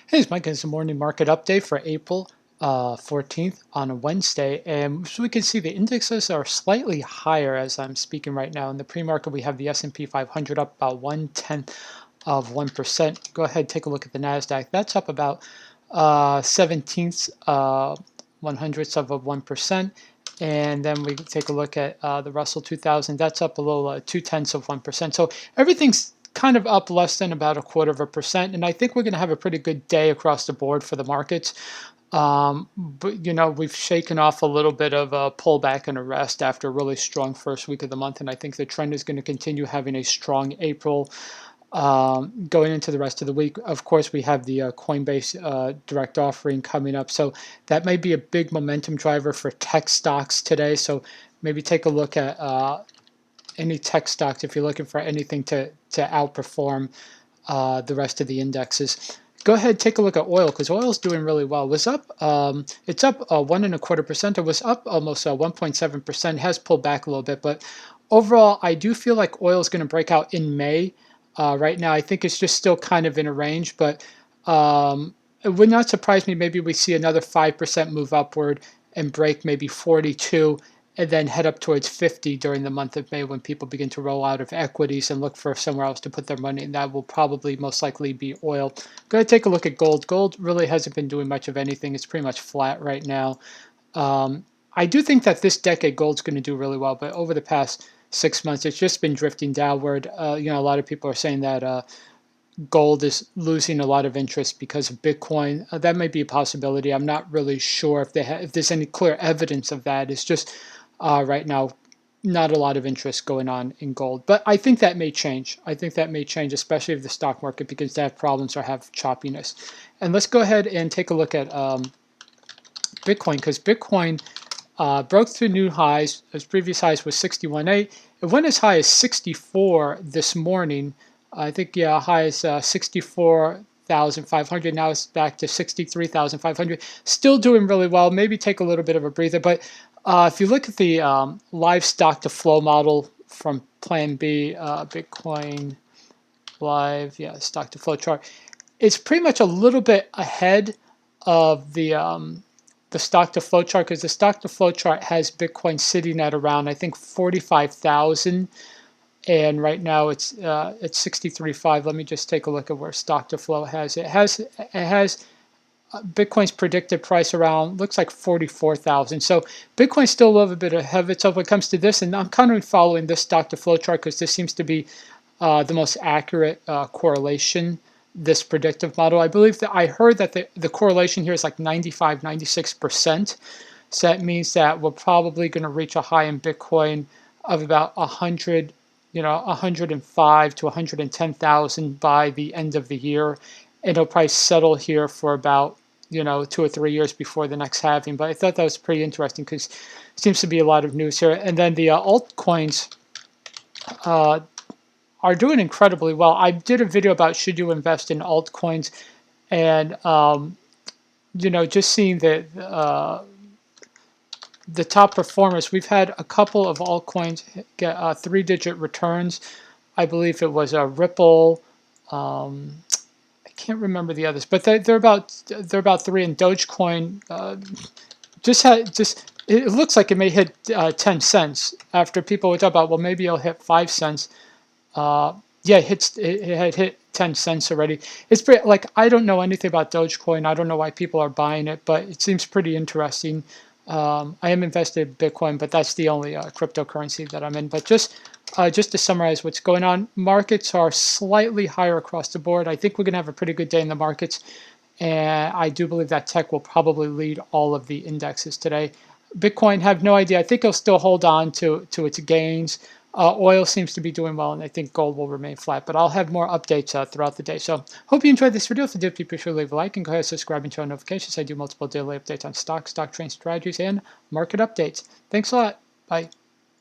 Hey, it's Mike. It's a morning market update for April 14th on a Wednesday. And so we can see the indexes are slightly higher as I'm speaking right now. In the pre-market, we have the S&P 500 up about 1/10 of 1%. Go ahead, take a look at the NASDAQ. That's up about 17ths, 100ths of a 1%. And then we take a look at the Russell 2000. That's up a little 2/10 of 1%. So everything's kind of up less than about 1/4%. And I think we're going to have a pretty good day across the board for the markets. But we've shaken off a little bit of a pullback and a rest after a really strong first week of the month. And I think the trend is going to continue having a strong April going into the rest of the week. Of course, we have the Coinbase direct offering coming up. So that may be a big momentum driver for tech stocks today. So maybe take a look at any tech stocks if you're looking for anything to outperform the rest of the indexes. Go ahead, take a look at oil because oil is doing really well. It was up, it's up 1.25%. It was up almost 1.7%. Has pulled back a little bit, but overall, I do feel like oil is going to break out in May. Right now, I think it's just still kind of in a range, but it would not surprise me. Maybe we see another 5% move upward and break maybe 42 and then head up towards 50 during the month of May when people begin to roll out of equities and look for somewhere else to put their money. And that will probably most likely be oil. Go ahead, take a look at gold. Gold really hasn't been doing much of anything. It's pretty much flat right now. I do think that this decade gold's going to do really well, but over the past 6 months, it's just been drifting downward. A lot of people are saying that gold is losing a lot of interest because of Bitcoin. That may be a possibility. I'm not really sure if there's any clear evidence of that. It's just right now not a lot of interest going on in gold. But I think that may change. I think that may change, especially if the stock market begins to have problems or have choppiness. And let's go ahead and take a look at Bitcoin because Bitcoin broke through new highs. Its previous highs was 61.8. It went as high as 64 this morning. I think, yeah, high is 64,500. Now it's back to 63,500. Still doing really well. Maybe take a little bit of a breather. But if you look at the live stock to flow model from Plan B, Bitcoin live, yeah, stock to flow chart, it's pretty much a little bit ahead of the stock to flow chart because the stock to flow chart has Bitcoin sitting at around, I think, 45,000. And right now it's at 63.5. Let me just take a look at where stock to flow has. It has Bitcoin's predicted price around, looks like 44,000. So Bitcoin's still a little bit ahead of itself when it comes to this. And I'm kind of following this stock to flow chart because this seems to be the most accurate correlation, this predictive model. I believe that I heard that the correlation here is like 95, 96%. So that means that we're probably going to reach a high in Bitcoin of about 100, 105 to 110,000 by the end of the year. And it'll probably settle here for about, 2 or 3 years before the next halving. But I thought that was pretty interesting because it seems to be a lot of news here. And then the altcoins are doing incredibly well. I did a video about should you invest in altcoins, and just seeing the top performers. We've had a couple of altcoins get 3-digit returns. I believe it was a Ripple. I can't remember the others, but they're about 3. And Dogecoin it looks like it may hit 10 cents after people would talk about, well, maybe it'll hit 5 cents. Yeah, it had hit 10 cents already. It's pretty, like, I don't know anything about Dogecoin. I don't know why people are buying it, but it seems pretty interesting. I am invested in Bitcoin, but that's the only cryptocurrency that I'm in. But just to summarize what's going on, markets are slightly higher across the board. I think we're going to have a pretty good day in the markets, and I do believe that tech will probably lead all of the indexes today. Bitcoin, have no idea. I think it'll still hold on to its gains. Oil seems to be doing well, and I think gold will remain flat. But I'll have more updates throughout the day. So hope you enjoyed this video. If you did, please be sure to leave a like and go ahead and subscribe and turn on notifications. I do multiple daily updates on stocks, stock trading strategies, and market updates. Thanks a lot. Bye.